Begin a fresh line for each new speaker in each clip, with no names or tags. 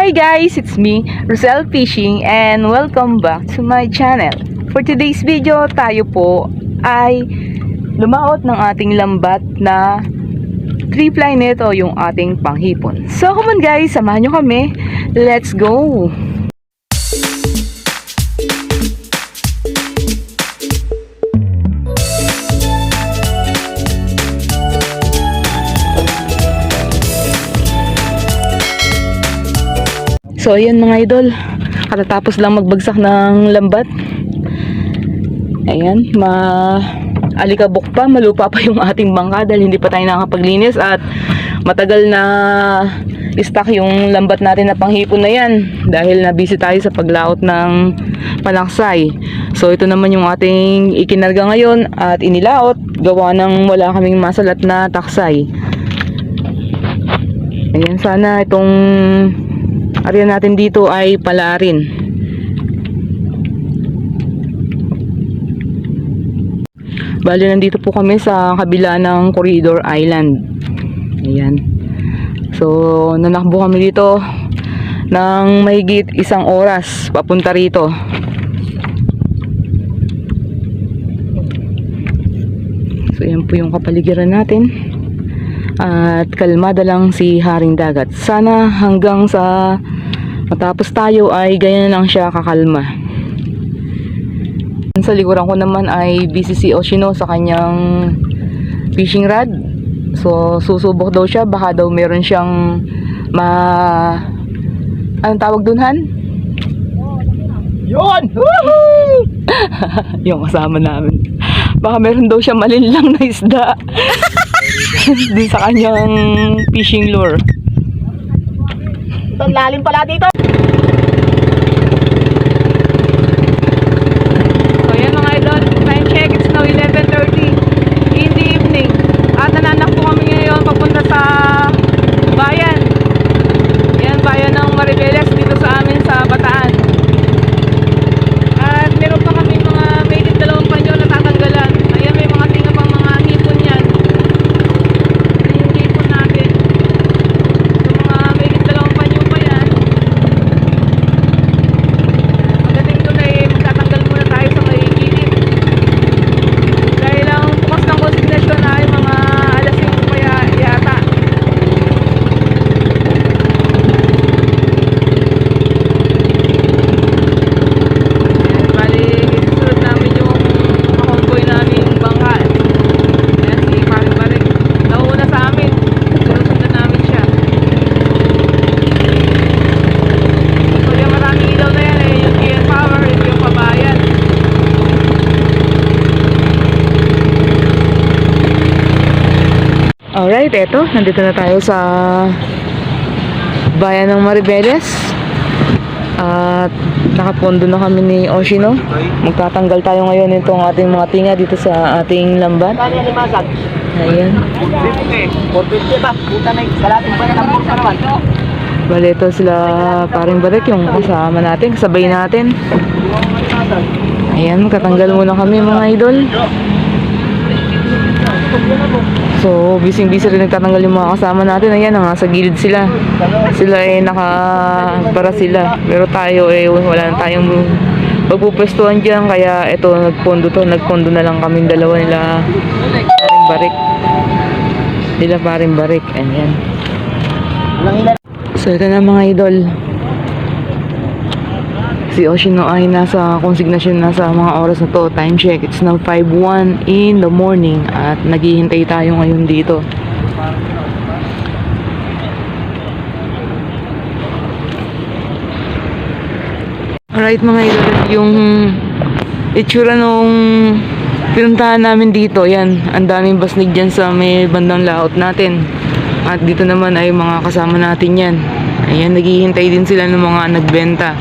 Hi guys, it's me, Rosel Fishing, and welcome back to my channel. For today's video, tayo po ay lumaot ng ating lambat na tree-fly nito, yung ating panghipon. So come on guys, samahan nyo kami. Let's go! So ayan mga idol, katatapos lang magbagsak ng lambat. Ayan, alikabok pa, malupa pa yung ating bangka dahil hindi pa tayo nakapaglinis at matagal na stock yung lambat natin na panghipon na yan dahil na busy tayo sa paglaot ng palaksay. So ito naman yung ating ikinarga ngayon at inilaot gawa ng wala kaming masalat na taksay. Ayan, sana itong area natin dito ay palarin. Bali, nandito po kami sa kabila ng Corridor Island. Ayan. So, nanakbo kami dito ng mahigit 1 oras papunta rito. So, yan po yung kapaligiran natin. At kalmada lang si Haring Dagat. Sana hanggang sa matapos tayo ay ganyan lang siya kakalma. Sa likuran ko naman ay busy si Oshino sa kanyang fishing rod. So susubok daw siya, baka daw meron siyang anong tawag dun, Han? Yun! Yung kasama namin. Baka meron daw siya malinlang na isda din sa kanyang fishing lure.
Ito, lalim pala dito.
So yan mga idol, time check, it's now 11:30 in the evening. At nananak po kami ngayon papunta sa bayan. Yan, bayan ng Maribeles dito sa amin sa Bataan. At meron pa kami mga mahigit 2 panyo na tatanggalan. Ayan, may mga tinga pang mga hipon yan. Yung hipon natin. So mga mahigit 2 panyo pa yan. Pagdating doon ay magtatanggal muna tayo sa may gilid. Dahil ang bukas ng konsignasyon ay mga alas 5 pa yata. Bali, susunod namin yung makonvoy namin bangka. Ayan, si Paring Barik. Nauuna sa amin. Sinusundan namin siya. So yung maraming ilaw na yan yung GN Power, yung pabayan. Alright, eto, nandito na tayo sa bayan ng Maribeles. At nakapondo na kami ni Oshino. Magtatanggal tayo ngayon itong ating mga tinga dito sa ating lambat.
Kaya limasag.
Ayan.
450 ba? Puta na yung kalating pa ng bursa naman.
Bali, ito sila Paring Barik, yung kasama natin, kasabay natin. Ayan, magtatanggal muna kami mga idol. So, busy-busy rin nagtatanggal yung mga kasama natin. Ayan, nasa gilid sila. Sila nakapara sila. Pero tayo wala na tayong magpupwestuhan dyan. Kaya ito, nagpondo na lang kami dalawa nila Paring Barik. Paring Barik. Ayan. So, ito na mga idol. Si Oshino ay nasa konsignasyon na sa mga oras na to. Time check, it's now 5:01 in the morning at naghihintay tayo ngayon dito. Alright mga idol, yung itsura nung pinuntahan namin dito, yan, ang daming basnig dyan sa may bandang laot natin. At dito naman ay mga kasama natin yan. Ayan, naghihintay din sila ng mga nagbenta.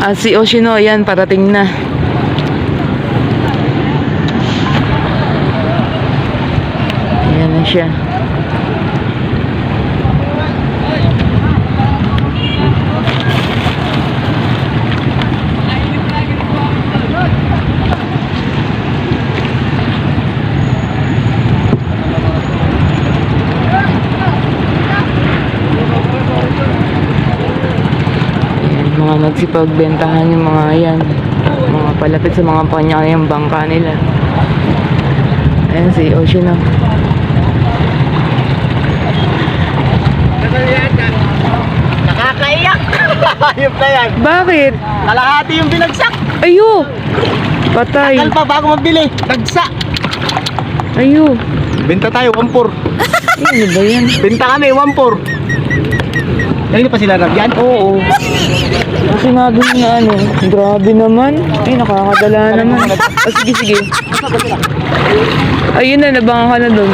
At si Oshino, ayan, parating na. Ayan na siya. nagsipagbentahan yung mga yan. Mga palapit sa mga kanya-kanyang bangka nila. Ayan si Ocean na.
Nakakaiyak. Ayop na yan.
Bakit?
Kalahati yung binagsak.
Ayo! Patay.
Tagal pa bago mabili. Dagsa.
Ayo.
Benta tayo, 1-4.
Ano ba yan?
Benta kami, 1-4. Dahil pa sila rab yan?
Oo. Kasi sinabi mo na ano, grabe naman. Ay, nakakadala naman. Sige, sige. Ayun na, nabangan ka na dun.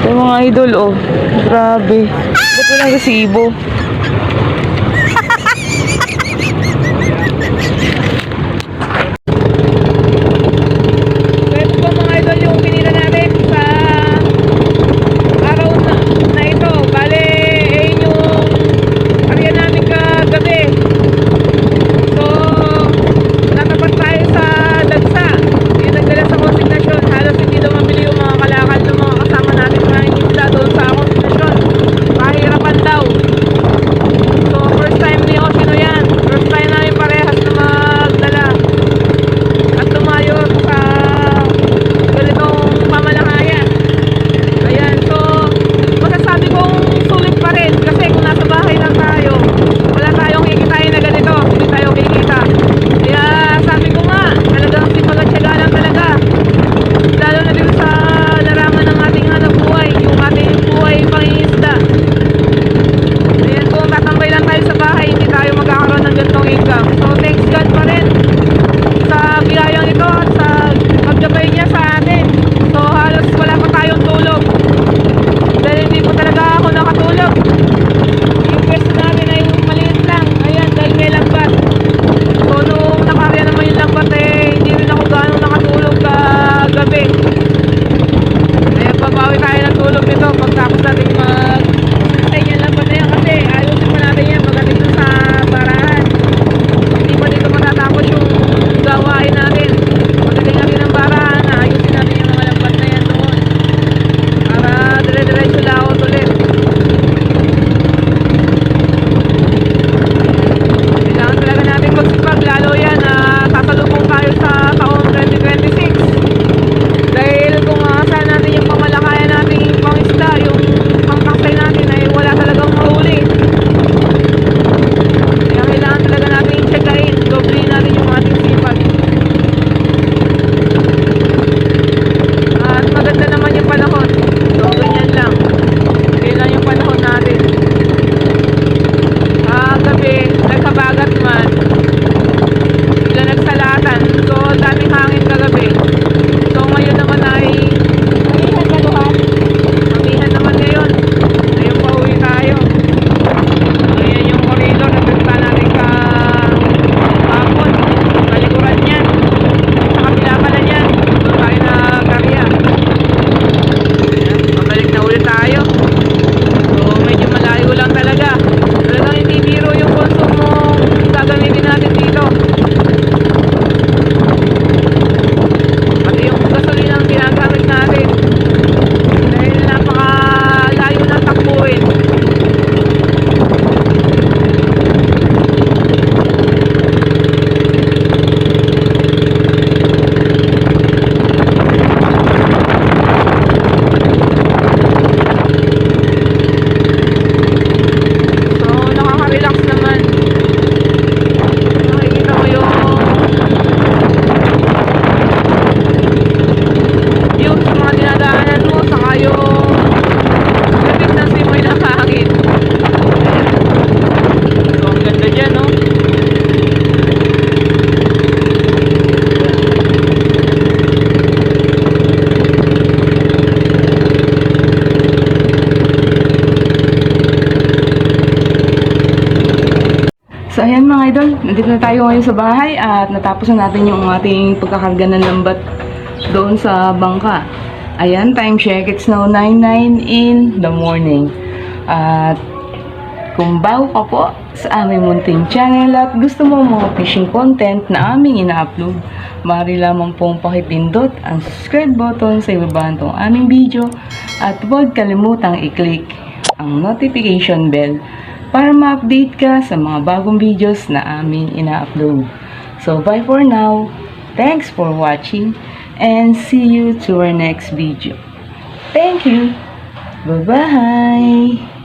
Ito mga idol, oh. Grabe. Ba't wala resibo? Ito po mga idol yung pinila natin sa araw na ito. Bale, ayun yung karya namin kagabi. So, natapat tayo sa Dagsa. Yung nagdala sa konsignasyon. Halos hindi daw mabili yung mga kalakal ng mga kasama natin na isda doon sa konsignasyon. Mahirapan daw. So, first time ni Oshino yan. First time namin parehas na magdala at tumayo sa ganitong pamalahayan. Ayan, so masasabi kong sulit pa rin kasi kung nasa bahay lang tayo, wala tayong kikitain na ganito, hindi tayo kikita. Kaya sabi ko nga, talagang sipag-atyaga lang talaga. Lalo na dito sa larangan ng ating hanap buhay, yung ating buhay pangingisda. Ayan, kung tatambay lang tayo sa bahay, hindi tayo magkakaroon ng ganitong income. So thanks God pa rin sa biyayang ito at sa paggabay niya sa atin. So halos wala pa tayong tulog. Dahil hindi po talaga ako nakatulog. Yung pwesto namin ay maliit lang. Ayan, dahil may lambat. So nung nakarya naman yung lambat hindi rin ako gano'ng nakatulog kagabi. Kaya pabawi tayo ng tulog nito pagtapos natin ay yung lambat na yan kasi ayusin pa natin yan pagdating dun sa barahan. Hindi pa dito matatapos yung gawain natin. Pagdating natin ng barahan, ayusin natin yung mga lambat na yan doon. Para dire-diretso laot ulit. Kailangan talaga natin magsipag, lalo yan na sasalubong tayo sa taong 2026. Dahil kung saan natin yung pamalakayan natin yung pangisda, yung pangkasay natin ay wala talagang mahuli. Kaya kailangan talaga natin i-checkain, doble natin yung ating sipag. At maganda naman yung panahon. So, ganyan lang. Ganyan lang yung panahon natin. Gabi, nagkabagat man. Bigla nagsalatan. So, daming hangin kagabi. So, ngayon naman ay mamihan baluhan. Mamihan naman ngayon. Ngayon pa uwi tayo. Ayan yung corridor na pinta natin sa hapon. Kalikuran yan. Sa kabila pala yan. Doon tayo na karya. Ayan, pabalik na ulit tayo. So, medyo malayo lang talaga. Talagang hindi biro yung konsumo gagamitin natin dito. Pati yung gasolina ang ginagamit natin. Dahil napakalayo na takbuhin. So, nakaka-relax naman. Nakikita mo yung view sa mga dinadaanan mo, saka yung labit ng simoy ng hangin. So, ang ganda dyan, no? So ayan mga idol, nandito na tayo ngayon sa bahay at natapos na natin yung ating pagkakarga ng lambat doon sa bangka. Ayan, time check, it's now 9:09 in the morning. At kung bago ka po sa aming munting channel at gusto mo mga fishing content na aming ina-upload, maaari lamang pong pakipindot ang subscribe button sa ibaba nitong aming video at huwag kalimutang i-click ang notification bell para ma-update ka sa mga bagong videos na amin ina-upload. So, bye for now. Thanks for watching and see you to our next video. Thank you. Bye-bye.